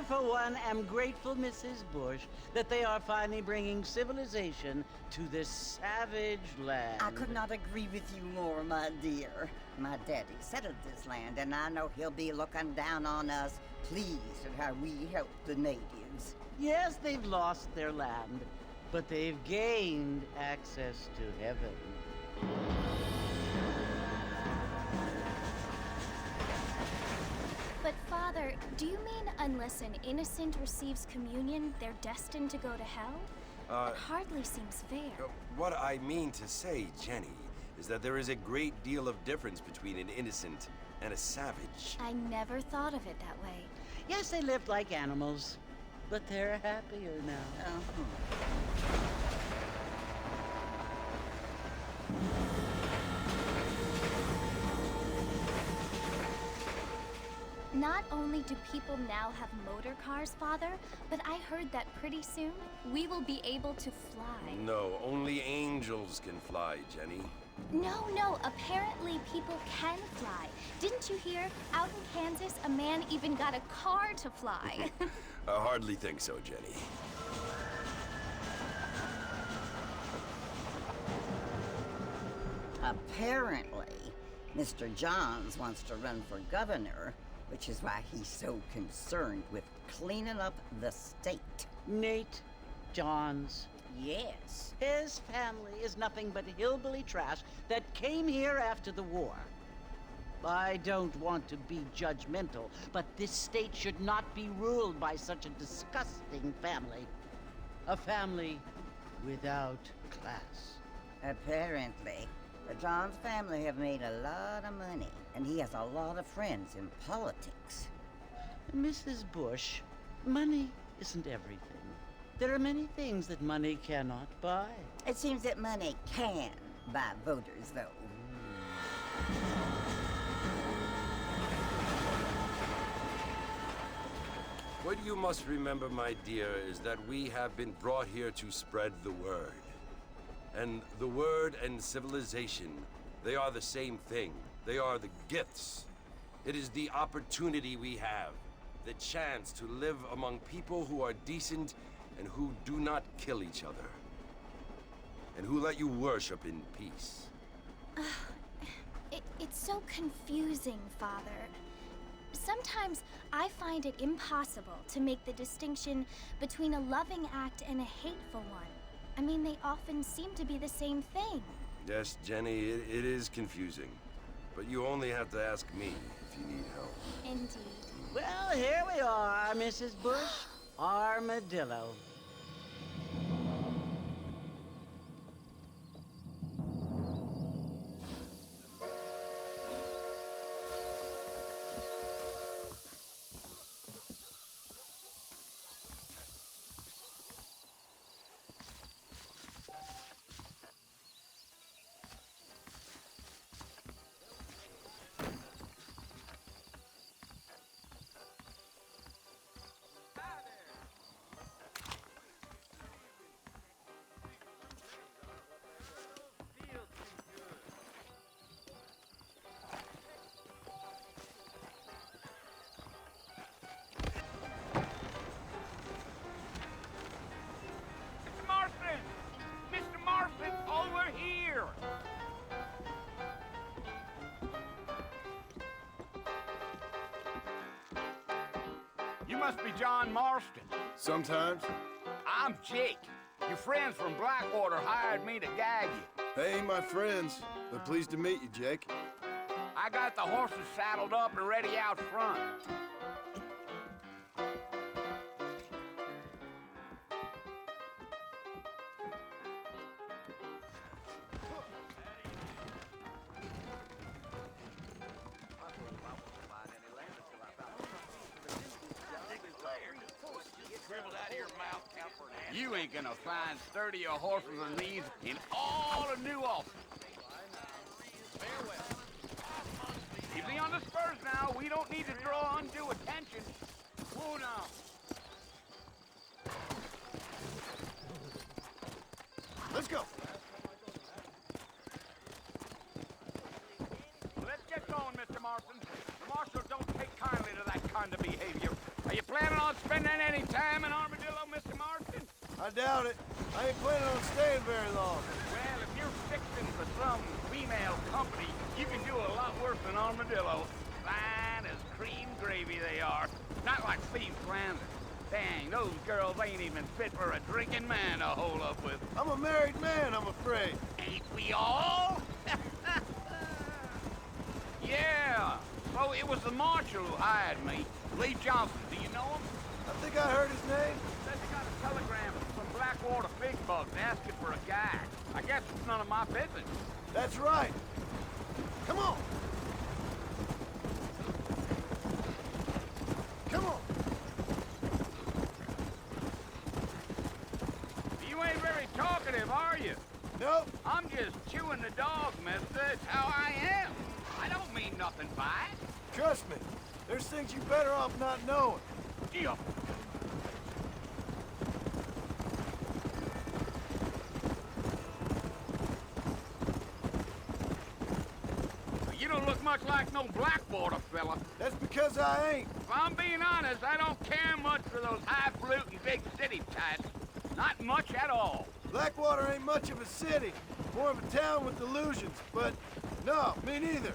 for one, am grateful, Mrs. Bush, that they are finally bringing civilization to this savage land. I could not agree with you more, my dear. My daddy settled this land, and I know he'll be looking down on us, pleased at how we help the natives. Yes, they've lost their land, but they've gained access to heaven. But Father, do you mean unless an innocent receives communion, they're destined to go to hell? It hardly seems fair. What I mean to say, Jenny, is that there is a great deal of difference between an innocent and a savage. I never thought of it that way. Yes, they lived like animals, but they're happier now. Not only do people now have motor cars, Father, but I heard that pretty soon we will be able to fly. No, only angels can fly, Jenny. No, apparently people can fly. Didn't you hear? Out in Kansas, a man even got a car to fly. I hardly think so, Jenny. Apparently, Mr. Johns wants to run for governor, which is why he's so concerned with cleaning up the state. Nate Johns. Yes. His family is nothing but hillbilly trash that came here after the war. I don't want to be judgmental, but this state should not be ruled by such a disgusting family. A family without class. Apparently. The Johns family have made a lot of money, and he has a lot of friends in politics. Mrs. Bush, money isn't everything. There are many things that money cannot buy. It seems that money can buy voters, though. What you must remember, my dear, is that we have been brought here to spread the word. And the word and civilization, they are the same thing. They are the gifts. It is the opportunity we have, the chance to live among people who are decent and who do not kill each other, and who let you worship in peace. It's so confusing, Father. Sometimes I find it impossible to make the distinction between a loving act and a hateful one. I mean, they often seem to be the same thing. Yes, Jenny, it is confusing. But you only have to ask me if you need help. Indeed. Well, here we are, Mrs. Bush. Armadillo. You must be John Marston. Sometimes. I'm Jake. Your friends from Blackwater hired me to guide you. They ain't my friends, but pleased to meet you, Jake. I got the horses saddled up and ready out front. You ain't gonna find sturdier horses than these in all of New Ulster. Easy on the spurs now. We don't need to draw undue attention. Whoa now. Let's go. Let's get going, Mr. Marston. The marshal don't take kindly to that kind of behavior. Are you planning on spending any time in Armadillo, Mr. Marston? I doubt it. I ain't planning on staying very long. Well, if you're fixing for some female company, you can do a lot worse than Armadillo. Fine as cream gravy they are. Not like Steve Flanders. Dang, those girls ain't even fit for a drinking man to hole up with. I'm a married man, I'm afraid. Ain't we all? Yeah. So it was the marshal who hired me. Lee Johnson, do you know him? I think I heard his name. Said they got a telegram from some Blackwater big bugs asking for a guy. I guess it's none of my business. That's right. Come on. Come on. You ain't very talkative, are you? Nope. I'm just chewing the dog, mister. It's how I am. I don't mean nothing by it. Trust me. There's things you better off not knowing. Yeah. You don't look much like no Blackwater fella. That's because I ain't. If I'm being honest, I don't care much for those highfalutin big city types. Not much at all. Blackwater ain't much of a city. More of a town with illusions, but no, me neither.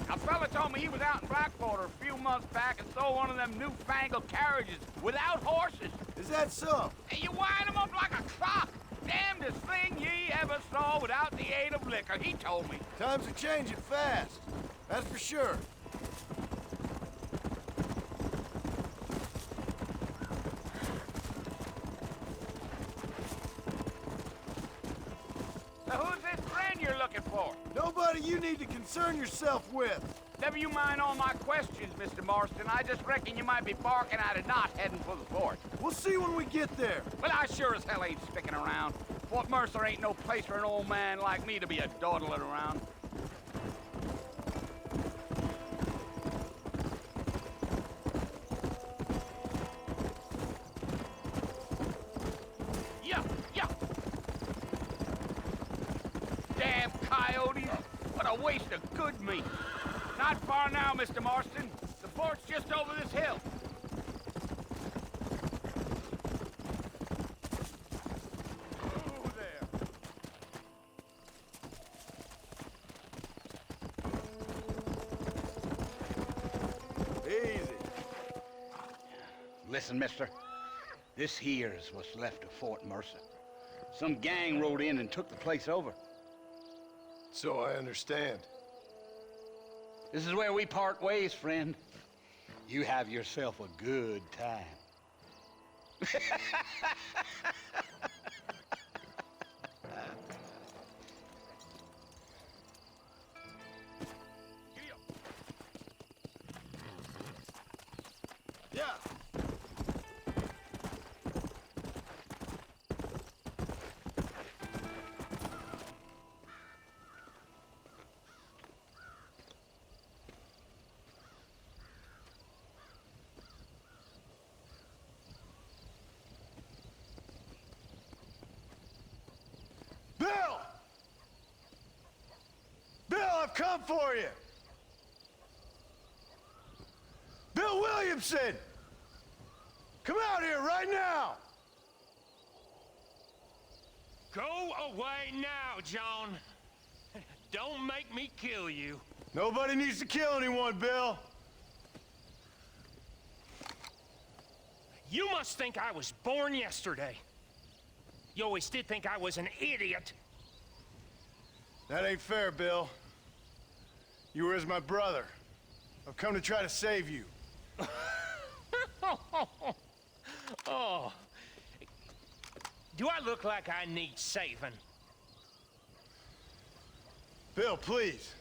A fella told me he was out in Blackwater a few months back and saw one of them newfangled carriages without horses. Is that so? And you wind them up like a clock. Damnedest thing ye ever saw without the aid of liquor, he told me. Times are changing fast. That's for sure. Now who's this friend you're looking for? Nobody you need to concern yourself with. Never you mind all my questions, Mr. Marston. I just reckon you might be barking out a knot heading for the fort. We'll see when we get there. Well, I sure as hell ain't sticking around. Fort Mercer ain't no place for an old man like me to be a dawdling around. Yeah, yeah. Damn coyotes. What a waste of good meat. Not far now, Mr. Marston. The fort's just over this hill. Oh, there. Easy. Listen, mister. This here's what's left of Fort Mercer. Some gang rode in and took the place over. So I understand. This is where we part ways, friend. You have yourself a good time. Yeah. Bill! Bill, I've come for you! Bill Williamson! Come out here right now! Go away now, John. Don't make me kill you. Nobody needs to kill anyone, Bill. You must think I was born yesterday. You always did think I was an idiot. That ain't fair, Bill. You were as my brother. I've come to try to save you. Oh. Do I look like I need saving? Bill, please.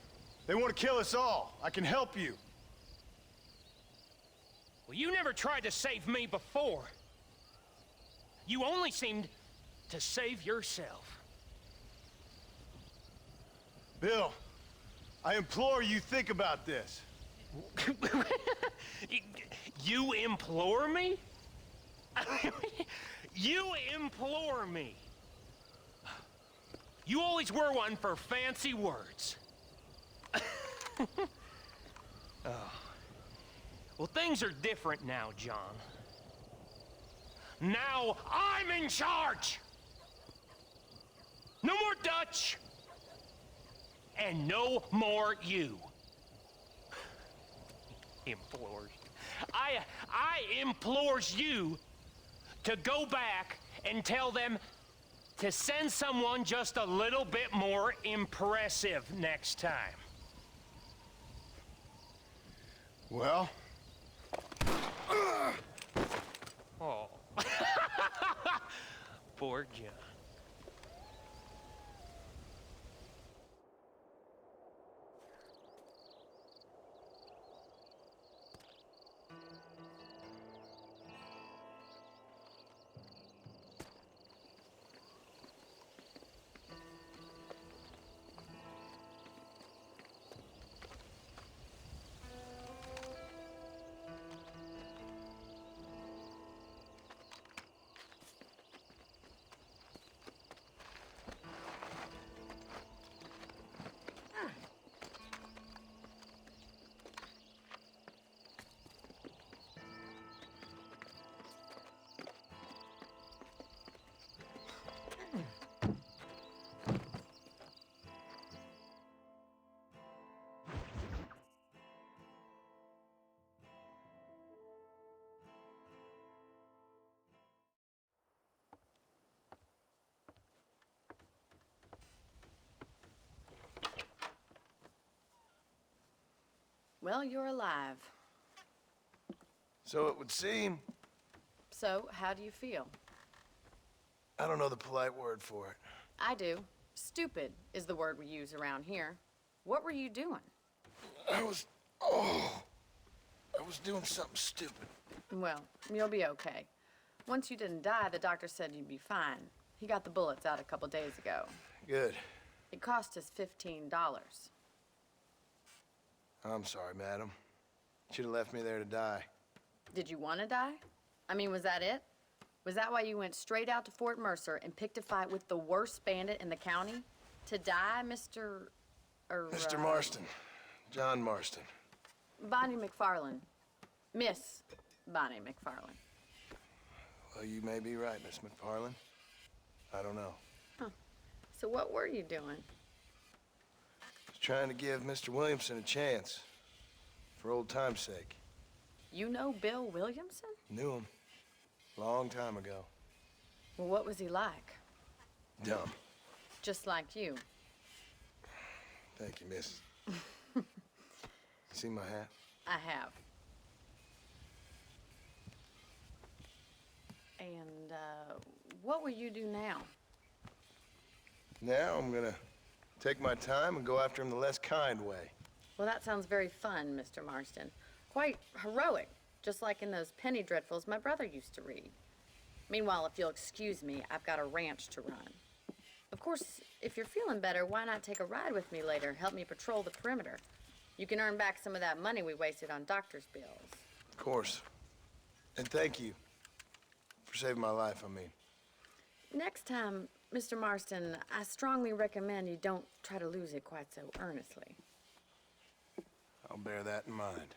They want to kill us all. I can help you. Well, you never tried to save me before. You only seemed to save yourself. Bill, I implore you think about this. You implore me? You implore me? You always were one for fancy words. Oh. Well, things are different now, John. Now I'm in charge! No more Dutch! And no more you. Implores. I implores you to go back and tell them to send someone just a little bit more impressive next time. Well? Oh. Poor John. Well, you're alive. So it would seem. So, how do you feel? I don't know the polite word for it. I do. Stupid is the word we use around here. What were you doing? I was doing something stupid. Well, you'll be okay. Once you didn't die, the doctor said you'd be fine. He got the bullets out a couple days ago. Good. It cost us $15. I'm sorry, madam. Should have left me there to die. Did you want to die? I mean, was that it? Was that why you went straight out to Fort Mercer and picked a fight with the worst bandit in the county? To die, Mr. Mr. Marston. John Marston. Bonnie McFarland. Miss Bonnie McFarland. Well, you may be right, Miss McFarland. I don't know. So what were you doing? Just trying to give Mr. Williamson a chance. For old time's sake. You know Bill Williamson? Knew him. Long time ago. Well, what was he like? Dumb. Just like you. Thank you, miss. You see my hat? I have. And, what will you do now? Now I'm gonna take my time and go after him the less kind way. Well, that sounds very fun, Mr. Marston. Quite heroic, just like in those penny dreadfuls my brother used to read. Meanwhile, if you'll excuse me, I've got a ranch to run. Of course, if you're feeling better, why not take a ride with me later? Help me patrol the perimeter. You can earn back some of that money we wasted on doctor's bills. Of course. And thank you for saving my life, I mean. Next time, Mr. Marston, I strongly recommend you don't try to lose it quite so earnestly. I'll bear that in mind.